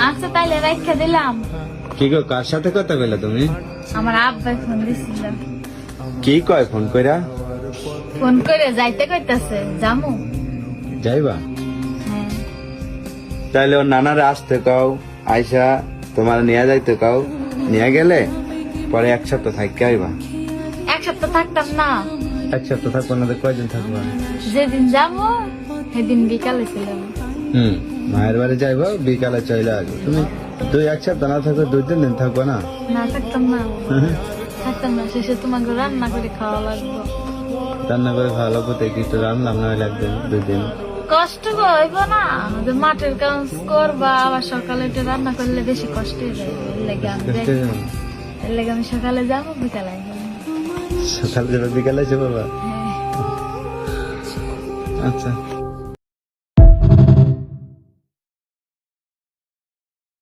আচ্ছা তাইলে রেখে দিলাম। কি গো, কার সাথে কথা কইলা তুমি? আমার আব্বাই ফোন দিছিল। কি কয় ফোন কইরা? ফোন করে যাইতে কইতাছে, জামু। যাইবা? হ্যাঁ। তাইলে ওর নানারে আসতে কাও, আইসা তোমার নিয়ে যাইতে কাও, নিয়ে গেলে পরে এক সপ্তাহ থাকতে আইবা। এক সপ্তাহ থাকতাম না, এক সপ্তাহ থাকবো না, কয়দিন থাকবা? যেদিন যাবো সেদিন বিকালে ছিলাম। মায়ের বাড়ি যাইবা, বিকালে চলে আসবো। তুমি দুই এক সপ্তাহ না থাকো, 2-3 দিন থাকবো না? না থাকতাম না, থাকতাম না। শেষে তোমাকে রান্না করে খাওয়া লাগবে। রান্না করে খাওয়া লাগবো, তো কিছু রান্না না লাগবে 2 দিন। কষ্ট হইব না, যে মাঠের কাজ করবা আবার সকালে একটু রান্না করলে বেশি কষ্ট হয়ে যায়। এর লেগে আমি সকালে যাবো, বিকালে আসবো। সকালে যাবে, বিকালে যাবো? বাবা হ্যাঁ। আচ্ছা।